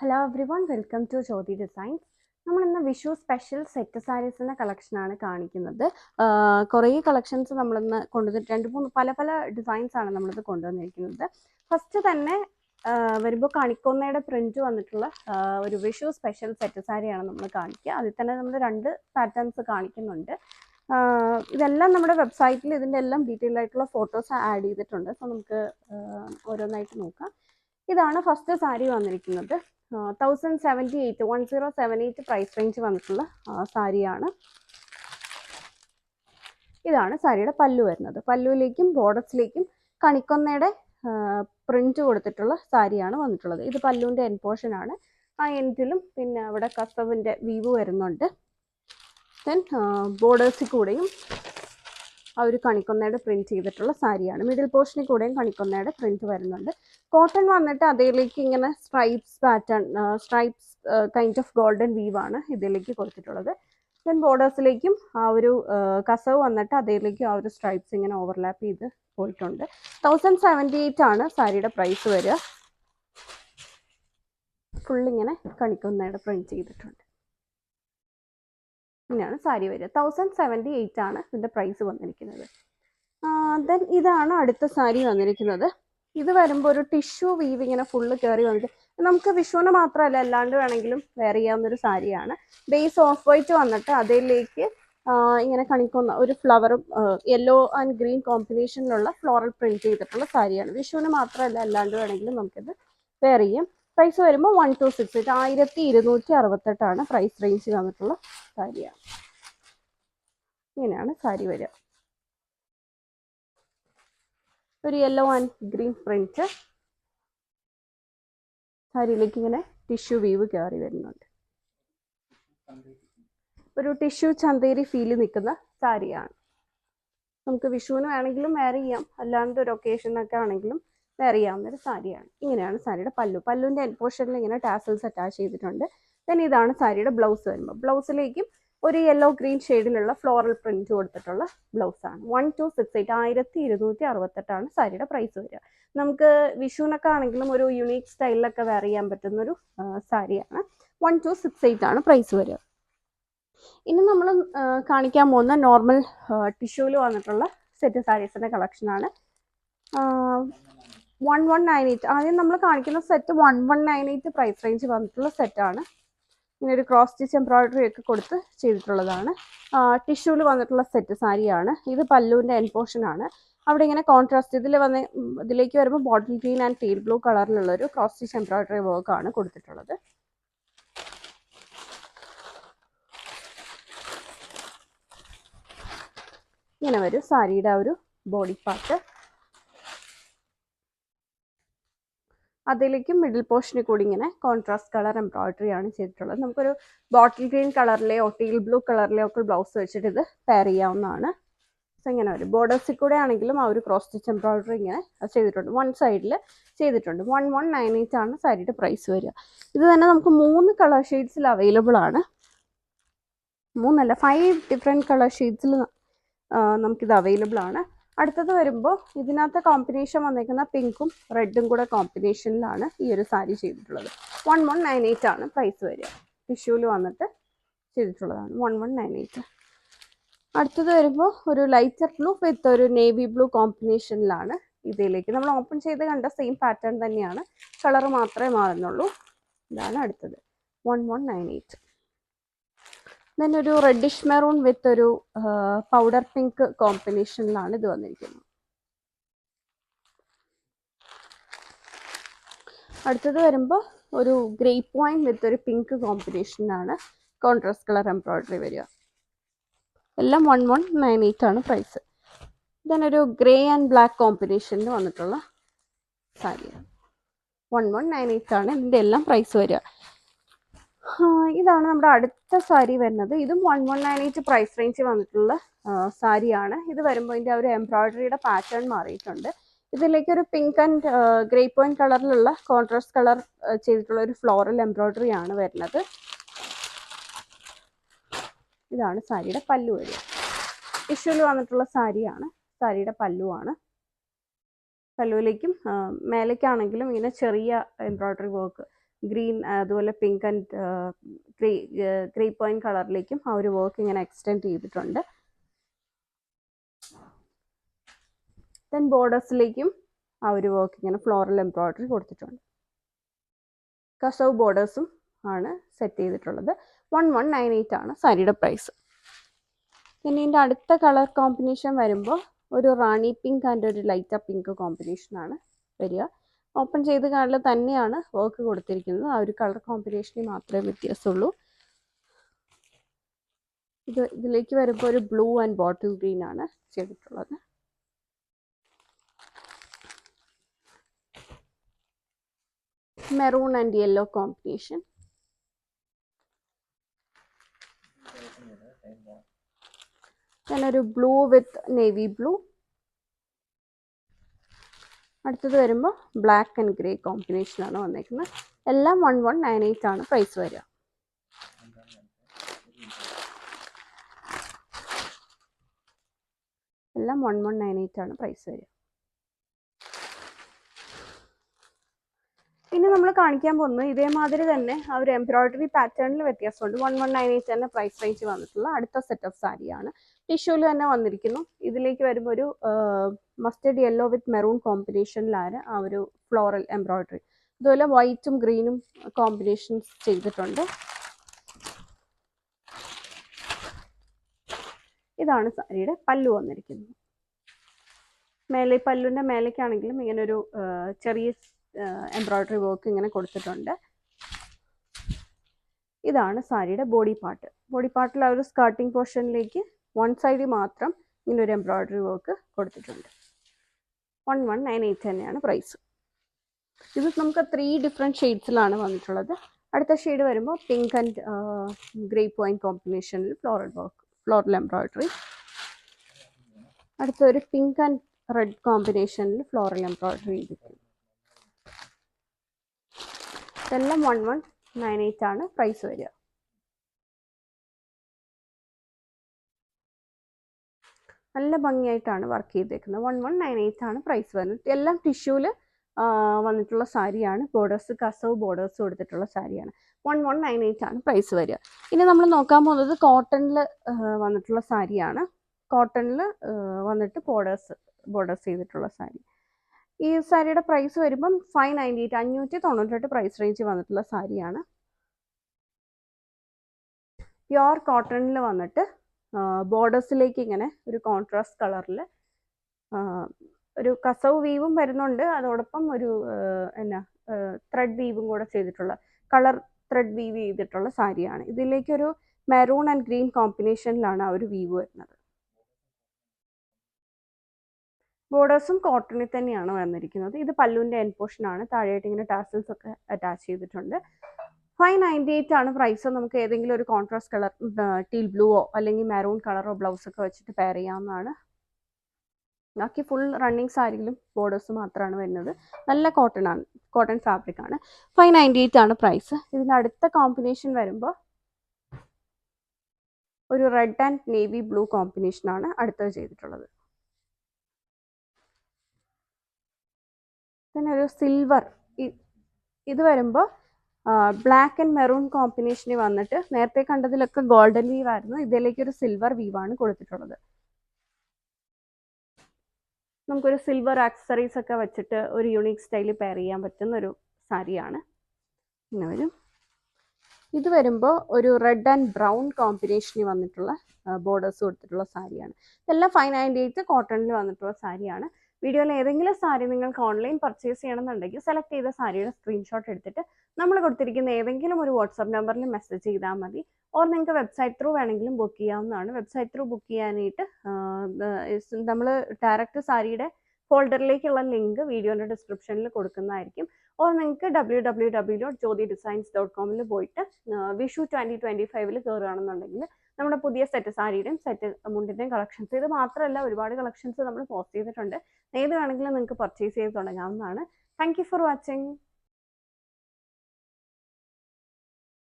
Hello everyone, welcome to Jyothi designs. നമ്മൾ ഇന്ന് Vishu special set സാരീസിൻ്റെ കളക്ഷനാണ് കാണിക്കുന്നത്. കുറേ കളക്ഷൻസ് നമ്മളിന്ന് കൊണ്ടുവന്നിട്ട് 2-3 പല ഡിസൈൻസ് ആണ് നമ്മളിത് കൊണ്ടുവന്നിരിക്കുന്നത്. ഫസ്റ്റ് തന്നെ വരുമ്പോൾ കണിക്കൊന്നയുടെ പ്രിന്റ് വന്നിട്ടുള്ള ഒരു വിഷു സ്പെഷ്യൽ സെറ്റ് സാരിയാണ് നമ്മൾ കാണിക്കുക. അതിൽ തന്നെ നമ്മൾ 2 പാറ്റേൺസ് കാണിക്കുന്നുണ്ട്. ഇതെല്ലാം നമ്മുടെ വെബ്സൈറ്റിൽ ഇതിൻ്റെ എല്ലാം ഡീറ്റെയിൽ ആയിട്ടുള്ള ഫോട്ടോസ് ആഡ് ചെയ്തിട്ടുണ്ട്. സോ നമുക്ക് ഓരോന്നായിട്ട് നോക്കാം. ഇതാണ് ഫസ്റ്റ് സാരി വന്നിരിക്കുന്നത്. 1078 പ്രൈസ് റേഞ്ച് വന്നിട്ടുള്ള സാരിയാണ്. ഇതാണ് സാരിയുടെ പല്ലു വരുന്നത്. പല്ലുവിലേക്കും ബോർഡേഴ്സിലേക്കും കണിക്കൊന്നയുടെ പ്രിന്റ് കൊടുത്തിട്ടുള്ള സാരിയാണ് വന്നിട്ടുള്ളത്. ഇത് പല്ലുവിൻ്റെ എൻ പോർഷൻ ആണ്. ആ എൻഡിലും പിന്നെ അവിടെ കസവിൻ്റെ വീവ് വരുന്നുണ്ട്. ദെൻ ബോർഡേഴ്സിൽ കൂടെയും ആ ഒരു കണിക്കൊന്നയുടെ പ്രിന്റ് ചെയ്തിട്ടുള്ള സാരിയാണ്. മിഡിൽ പോർഷനിൽ കൂടെയും കണിക്കൊന്നയുടെ പ്രിന്റ് വരുന്നുണ്ട്. കോട്ടൺ വന്നിട്ട് അതിലേക്ക് ഇങ്ങനെ stripes pattern, stripes kind of golden വീവാണ് ഇതിലേക്ക് കൊടുത്തിട്ടുള്ളത്. ദെൻ ബോർഡേഴ്സിലേക്കും ആ ഒരു കസവ് വന്നിട്ട് അതിലേക്ക് ആ ഒരു സ്ട്രൈപ്സ് ഇങ്ങനെ ഓവർലാപ്പ് ചെയ്ത് പോയിട്ടുണ്ട്. 1078 ആണ് സാരിയുടെ പ്രൈസ് വരിക. ഫുൾ ഇങ്ങനെ കണിക്കൊന്നയുടെ പ്രിന്റ് ചെയ്തിട്ടുണ്ട്. ഇങ്ങനെയാണ് സാരി വരിക. 1078 ആണ് ഇതിൻ്റെ പ്രൈസ് വന്നിരിക്കുന്നത്. ദെൻ ഇതാണ് അടുത്ത സാരി വന്നിരിക്കുന്നത്. ഇത് വരുമ്പോൾ ഒരു ടിഷ്യൂ വീവ് ഇങ്ങനെ ഫുള്ള് കയറി വന്നിട്ട് നമുക്ക് വിഷുവിന് മാത്രമല്ല അല്ലാണ്ട് വേണമെങ്കിലും വെയർ ചെയ്യാവുന്നൊരു സാരിയാണ്. ബേസ് ഓഫ് വൈറ്റ് വന്നിട്ട് അതിലേക്ക് ഇങ്ങനെ കണിക്കൊന്ന ഒരു ഫ്ലവറും യെല്ലോ ആൻഡ് ഗ്രീൻ കോമ്പിനേഷനിലുള്ള ഫ്ലോറൽ പ്രിന്റ് ചെയ്തിട്ടുള്ള സാരിയാണ്. വിഷുവിന് മാത്രമല്ല അല്ലാണ്ട് വേണമെങ്കിലും നമുക്കിത് വെയർ ചെയ്യാം. പ്രൈസ് വരുമ്പോൾ 1268 1268 പ്രൈസ് റേഞ്ച് വന്നിട്ടുള്ള സാരിയാണ്. ഇങ്ങനെയാണ് സാരി വരിക. ഒരു യെല്ലോ ആൻഡ് ഗ്രീൻ പ്രിന്റ് സാരിയിലേക്ക് ഇങ്ങനെ ടിഷ്യൂ വീവ് കയറി വരുന്നുണ്ട്. ഒരു ടിഷ്യൂ ചന്തേരി ഫീല് നിൽക്കുന്ന സാരിയാണ്. നമുക്ക് വിഷുവിന് വേണമെങ്കിലും വെയർ ചെയ്യാം, അല്ലാണ്ട് ഒരു ഒക്കേഷനൊക്കെ ആണെങ്കിലും വെയർ ചെയ്യാവുന്നൊരു സാരിയാണ്. ഇങ്ങനെയാണ് സാരിയുടെ പല്ലു. പല്ലുവിൻ്റെ എൻ പോർഷനിൽ ഇങ്ങനെ ടാസൽസ് അറ്റാച്ച് ചെയ്തിട്ടുണ്ട്. ദെൻ ഇതാണ് സാരിയുടെ ബ്ലൗസ് വരുമ്പോൾ. ബ്ലൗസിലേക്കും ഒരു യെല്ലോ ഗ്രീൻ ഷെയ്ഡിലുള്ള ഫ്ലോറൽ പ്രിന്റ് കൊടുത്തിട്ടുള്ള ബ്ലൗസാണ്. 1268 1268 സാരിയുടെ പ്രൈസ് വരിക. നമുക്ക് വിഷുവിനൊക്കെ ആണെങ്കിലും ഒരു യുണീക്ക് സ്റ്റൈലിലൊക്കെ വെയർ ചെയ്യാൻ പറ്റുന്നൊരു സാരിയാണ്. 1268 പ്രൈസ് വരിക. ഇനി നമ്മൾ കാണിക്കാൻ പോകുന്ന നോർമൽ ടിഷ്യൂവിൽ വന്നിട്ടുള്ള സെറ്റ് സാരീസിൻ്റെ കളക്ഷനാണ്. 1198. ആദ്യം നമ്മൾ കാണിക്കുന്ന സെറ്റ് 1198 പ്രൈസ് റേഞ്ച് വന്നിട്ടുള്ള സെറ്റാണ്. ഇങ്ങനെ ഒരു ക്രോസ് സ്റ്റിച്ച് എംബ്രോയിഡറി ഒക്കെ കൊടുത്ത് ചെയ്തിട്ടുള്ളതാണ്. ടിഷ്യൂവിൽ വന്നിട്ടുള്ള സെറ്റ് സാരിയാണ്. ഇത് പല്ലുവിൻ്റെ എൻ പോർഷൻ ആണ്. അവിടെ ഇങ്ങനെ കോൺട്രാസ്റ്റ് ഇതിലേക്ക് വരുമ്പോൾ bottle green and teal blue കളറിലുള്ള ഒരു ക്രോസ് സ്റ്റിച്ച് എംബ്രോയിഡറി വർക്കാണ് കൊടുത്തിട്ടുള്ളത്. ഇങ്ങനെ വരും സാരിയുടെ ഒരു ബോഡി പാർട്ട്. അതിലേക്കും മിഡിൽ പോർഷനിൽ കൂടി ഇങ്ങനെ കോൺട്രാസ്റ്റ് കളർ എംബ്രോയിഡറി ആണ് ചെയ്തിട്ടുള്ളത്. നമുക്കൊരു ബോട്ടിൽ ഗ്രീൻ കളറിലെയോ ടീൽ ബ്ലൂ കളിലെയോ ഒക്കെ ബ്ലൗസ് വെച്ചിട്ട് ഇത് പെയർ ചെയ്യാവുന്നതാണ്. സോ ഇങ്ങനെ വരും. ബോർഡേഴ്സിൽ കൂടെ ആണെങ്കിലും ആ ഒരു ക്രോസ് സ്റ്റിച്ച് എംബ്രോയിഡറി ഇങ്ങനെ ചെയ്തിട്ടുണ്ട്. വൺ സൈഡിൽ ചെയ്തിട്ടുണ്ട്. 1198 സാരിയുടെ പ്രൈസ് വരിക. ഇത് തന്നെ നമുക്ക് 3 കളർ ഷെയ്ഡ്സിൽ അവൈലബിൾ ആണ്. 5 ഡിഫറെൻറ്റ് കളർ ഷെയ്ഡ്സിൽ നമുക്കിത് അവൈലബിൾ ആണ്. അടുത്തത് വരുമ്പോൾ ഇതിനകത്ത് കോമ്പിനേഷൻ വന്നിരിക്കുന്ന പിങ്കും റെഡും കൂടെ കോമ്പിനേഷനിലാണ് ഈ ഒരു സാരി ചെയ്തിട്ടുള്ളത്. 1198 പ്രൈസ് വരിക. ടിഷ്യൂവിൽ വന്നിട്ട് ചെയ്തിട്ടുള്ളതാണ്. 1198. അടുത്തത് വരുമ്പോൾ ഒരു ലൈറ്റർ ബ്ലൂ വിത്ത് ഒരു നേവി ബ്ലൂ കോമ്പിനേഷനിലാണ്. ഇതിലേക്ക് നമ്മൾ ഓപ്പൺ ചെയ്ത് കണ്ട സെയിം പാറ്റേൺ തന്നെയാണ്, കളർ മാത്രമേ മാറുന്നുള്ളൂ. ഇതാണ് അടുത്തത് 1198. ദെൻ ഒരു റെഡിഷ് മെറൂൺ വിത്ത് ഒരു പൗഡർ പിങ്ക് കോമ്പിനേഷനിലാണ് ഇത് വന്നിരിക്കുന്നത്. അടുത്തത് വരുമ്പോൾ ഒരു ഗ്രേപ്പ് വൈൻ വിത്ത് ഒരു പിങ്ക് കോമ്പിനേഷനിലാണ് കോൺട്രാസ്റ്റ് കളർ എംബ്രോയിഡറി വരിക. എല്ലാം 1198 പ്രൈസ്. ദെൻ ഒരു ഗ്രേ ആൻഡ് ബ്ലാക്ക് കോമ്പിനേഷനിൽ വന്നിട്ടുള്ള സാരിയാണ്. 1198 ഇതിൻ്റെ എല്ലാം പ്രൈസ് വരിക. ഇതാണ് നമ്മുടെ അടുത്ത സാരി വരുന്നത്. ഇതും 1198 പ്രൈസ് റേഞ്ച് വന്നിട്ടുള്ള സാരിയാണ്. ഇത് വരുമ്പോൾ ഇതിൻ്റെ ഒരു എംബ്രോയിഡറിയുടെ പാറ്റേൺ മാറിയിട്ടുണ്ട്. ഇതിലേക്ക് ഒരു പിങ്ക് ആൻഡ് ഗ്രേപ്പ് വൈൻ കളറിലുള്ള കോൺട്രാസ്റ്റ് കളർ ചെയ്തിട്ടുള്ള ഒരു ഫ്ലോറൽ എംബ്രോയിഡറി ആണ് വരുന്നത്. ഇതാണ് സാരിയുടെ പല്ലു വരിക. ടിഷ്യൂവിൽ വന്നിട്ടുള്ള സാരിയാണ്. സാരിയുടെ പല്ലുവാണ്. പല്ലുവിലേക്കും മേലേക്കാണെങ്കിലും ഇങ്ങനെ ചെറിയ എംബ്രോയിഡറി വർക്ക് ഗ്രീൻ അതുപോലെ പിങ്ക് ആൻഡ് ഗ്രേ പോയിന്റ് കളറിലേക്കും ആ ഒരു വർക്ക് ഇങ്ങനെ എക്സ്റ്റെൻഡ് ചെയ്തിട്ടുണ്ട്. ദെൻ ബോർഡേഴ്സിലേക്കും ആ ഒരു വർക്ക് ഇങ്ങനെ ഫ്ലോറൽ എംബ്രോയിഡറി കൊടുത്തിട്ടുണ്ട്. കസവ് ബോർഡേഴ്സും ആണ് സെറ്റ് ചെയ്തിട്ടുള്ളത്. 1198 ആണ് സാരിയുടെ പ്രൈസ്. പിന്നെ ഇതിൻ്റെ അടുത്ത കളർ കോമ്പിനേഷൻ വരുമ്പോൾ ഒരു റാണി പിങ്ക് ആൻഡ് ഒരു ലൈറ്റ് പിങ്ക് കോമ്പിനേഷനാണ് വരിക. ഓപ്പൺ ചെയ്ത് കാണൽ തന്നെയാണ് വർക്ക് കൊടുത്തിരിക്കുന്നത്. ആ ഒരു കളർ കോമ്പിനേഷനിൽ മാത്രമേ വ്യത്യാസമുള്ളൂ. ഇതിലേക്ക് വരുമ്പോൾ ഒരു ബ്ലൂ ആൻഡ് ബോട്ടിൽ ഗ്രീൻ ആണ് ചെയ്തിട്ടുള്ളത്. Maroon and yellow combination. ഒരു ബ്ലൂ വിത്ത് നേവി ബ്ലൂ. അടുത്തത് വരുമ്പോൾ ബ്ലാക്ക് ആൻഡ് ഗ്രേ കോമ്പിനേഷനാണ് വന്നേക്കുന്നത്. എല്ലാം 1198 ആണ് പ്രൈസ് വരിക. എല്ലാം 1198 ആണ് പ്രൈസ് വരിക. ഇനി നമ്മൾ കാണിക്കാൻ പോകുന്നത് ഇതേമാതിരി തന്നെ ആ ഒരു എംബ്രോയിഡറി പാറ്റേണിൽ വ്യത്യാസമുണ്ട്. 1198 തന്നെ പ്രൈസ് റേഞ്ച് വന്നിട്ടുള്ള അടുത്ത സെറ്റ് ഓഫ് സാരിയാണ്. ടിഷ്യൂല് തന്നെ വന്നിരിക്കുന്നു. ഇതിലേക്ക് വരുമ്പോൾ ഒരു മസ്റ്റേർഡ് യെല്ലോ വിത്ത് മെറൂൺ കോമ്പിനേഷനിലാണ് ആ ഒരു ഫ്ലോറൽ എംബ്രോയിഡറി. അതുപോലെ വൈറ്റും ഗ്രീനും കോമ്പിനേഷൻസ് ചെയ്തിട്ടുണ്ട്. ഇതാണ് സാരിയുടെ പല്ലു വന്നിരിക്കുന്നത്. പല്ലുവിൻ്റെ മേലേക്കാണെങ്കിലും ഇങ്ങനൊരു ചെറിയ എംബ്രോയിഡറി വർക്ക് ഇങ്ങനെ കൊടുത്തിട്ടുണ്ട്. ഇതാണ് സാരിയുടെ ബോഡി പാർട്ട്. ബോഡി പാർട്ടിൽ ആ ഒരു സ്കർട്ടിംഗ് പോർഷനിലേക്ക് വൺ സൈഡിൽ മാത്രം ഇങ്ങനെ ഒരു എംബ്രോയിഡറി വർക്ക് കൊടുത്തിട്ടുണ്ട്. 1198 തന്നെയാണ് പ്രൈസ്. ഇത് നമുക്ക് 3 ഡിഫറെൻറ്റ് ഷെയ്ഡ്സിലാണ് വന്നിട്ടുള്ളത്. അടുത്ത ഷെയ്ഡ് വരുമ്പോൾ പിങ്ക് ആൻഡ് ഗ്രേ പോയിന്റ് കോമ്പിനേഷനിൽ ഫ്ലോറൽ എംബ്രോയിഡറി. അടുത്തൊരു പിങ്ക് ആൻഡ് റെഡ് കോമ്പിനേഷനിൽ ഫ്ലോറൽ എംബ്രോയിഡറി ചെയ്തിട്ടുണ്ട്. ഇതെല്ലാം 1198 ആണ് പ്രൈസ് വരിക. നല്ല ഭംഗിയായിട്ടാണ് വർക്ക് ചെയ്തേക്കുന്നത്. 1198 ആണ് പ്രൈസ് വരുന്നത്. എല്ലാം ടിഷ്യൂല് വന്നിട്ടുള്ള സാരിയാണ്. ബോർഡേഴ്സ് കസവ് ബോർഡേഴ്സ് കൊടുത്തിട്ടുള്ള സാരിയാണ്. 1198 ആണ് പ്രൈസ് വരിക. ഇനി നമ്മൾ നോക്കാൻ പോകുന്നത് കോട്ടണിൽ വന്നിട്ടുള്ള സാരിയാണ്. കോട്ടണിൽ വന്നിട്ട് ബോർഡേഴ്സ് ചെയ്തിട്ടുള്ള സാരി. ഈ സാരിയുടെ പ്രൈസ് വരുമ്പം 598 598 പ്രൈസ് റേഞ്ച് വന്നിട്ടുള്ള സാരിയാണ്. പ്യുവർ കോട്ടണിൽ വന്നിട്ട് ബോർഡേഴ്സിലേക്ക് ഇങ്ങനെ ഒരു കോൺട്രാസ്റ്റ് കളറിൽ ഒരു കസവ് വീവും വരുന്നുണ്ട്. അതോടൊപ്പം ഒരു ത്രെഡ് വീവും കൂടെ ചെയ്തിട്ടുള്ള കളർ ത്രെഡ് വീവ് ചെയ്തിട്ടുള്ള സാരിയാണ്. ഇതിലേക്കൊരു മെറൂൺ ആൻഡ് ഗ്രീൻ കോമ്പിനേഷനിലാണ് ആ ഒരു വീവ് വരുന്നത്. ബോർഡേഴ്സും കോട്ടണിൽ തന്നെയാണ് വന്നിരിക്കുന്നത്. ഇത് പല്ലുവിൻ്റെ എൻഡ് പോർഷൻ ആണ്. താഴെയായിട്ട് ഇങ്ങനെ ടാസൽസ് ഒക്കെ അറ്റാച്ച് ചെയ്തിട്ടുണ്ട്. 598 ആണ് പ്രൈസ്. നമുക്ക് ഏതെങ്കിലും ഒരു കോൺട്രാസ്റ്റ് കളർ ടീൽ ബ്ലൂവോ അല്ലെങ്കിൽ മെറൂൺ കളറോ ബ്ലൗസ് ഒക്കെ വെച്ചിട്ട് പെയർ ചെയ്യാവുന്നതാണ്. ബാക്കി ഫുൾ റണ്ണിങ് സാരിയിലും ബോർഡേഴ്സ് മാത്രമാണ് വരുന്നത്. നല്ല കോട്ടൺ ഫാബ്രിക് ആണ്. 598 ആണ് പ്രൈസ്. ഇതിൻ്റെ അടുത്ത കോമ്പിനേഷൻ വരുമ്പോൾ ഒരു റെഡ് ആൻഡ് നേവി ബ്ലൂ കോമ്പിനേഷനാണ് അടുത്തത് ചെയ്തിട്ടുള്ളത്. പിന്നെ ഒരു സിൽവർ. ഇത് വരുമ്പോൾ ബ്ലാക്ക് ആൻഡ് മെറൂൺ കോമ്പിനേഷനിൽ വന്നിട്ട് നേരത്തെ കണ്ടതിലൊക്കെ ഗോൾഡൻ വീവ് ആയിരുന്നു. ഇതിലേക്ക് ഒരു സിൽവർ വീവാണ് കൊടുത്തിട്ടുള്ളത്. നമുക്കൊരു സിൽവർ ആക്സസറീസ് ഒക്കെ വെച്ചിട്ട് ഒരു യുണീക്ക് സ്റ്റൈലിൽ പെയർ ചെയ്യാൻ പറ്റുന്ന ഒരു സാരിയാണ്. ഇങ്ങനെ വരും. ഇത് വരുമ്പോൾ ഒരു റെഡ് ആൻഡ് ബ്രൗൺ കോമ്പിനേഷനിൽ വന്നിട്ടുള്ള ബോർഡേഴ്സ് കൊടുത്തിട്ടുള്ള സാരിയാണ്. ഇതെല്ലാം 598 കോട്ടണിൽ വന്നിട്ടുള്ള സാരിയാണ്. വീഡിയോയിൽ ഏതെങ്കിലും സാരി നിങ്ങൾക്ക് ഓൺലൈൻ പർച്ചേസ് ചെയ്യണമെന്നുണ്ടെങ്കിൽ സെലക്ട് ചെയ്ത സാരിയുടെ സ്ക്രീൻഷോട്ട് എടുത്തിട്ട് നമ്മൾ കൊടുത്തിരിക്കുന്ന ഏതെങ്കിലും ഒരു വാട്സാപ്പ് നമ്പറിൽ മെസ്സേജ് ചെയ്താൽ മതി. ഓർ നിങ്ങൾക്ക് വെബ്സൈറ്റ് ത്രൂ വേണമെങ്കിലും ബുക്ക് ചെയ്യാവുന്നതാണ്. വെബ്സൈറ്റ് ത്രൂ ബുക്ക് ചെയ്യാനായിട്ട് നമ്മൾ ഡയറക്റ്റ് സാരിയുടെ ഫോൾഡറിലേക്കുള്ള ലിങ്ക് വീഡിയോയുടെ ഡിസ്ക്രിപ്ഷനിൽ കൊടുക്കുന്നതായിരിക്കും. ഓർ നിങ്ങൾക്ക് www.jyotidesigns.com പോയിട്ട് വിഷു 2025 കയറുകയാണെന്നുണ്ടെങ്കിൽ നമ്മുടെ പുതിയ സെറ്റ് സാരിയുടെയും സെറ്റ് മുണ്ടിൻ്റെയും കളക്ഷൻസ്, ഇത് മാത്രമല്ല ഒരുപാട് കളക്ഷൻസ് നമ്മൾ പോസ്റ്റ് ചെയ്തിട്ടുണ്ട്. ഏത് വേണമെങ്കിലും നിങ്ങൾക്ക് പർച്ചേസ് ചെയ്ത് തുടങ്ങാവുന്നതാണ്. Thank you for watching.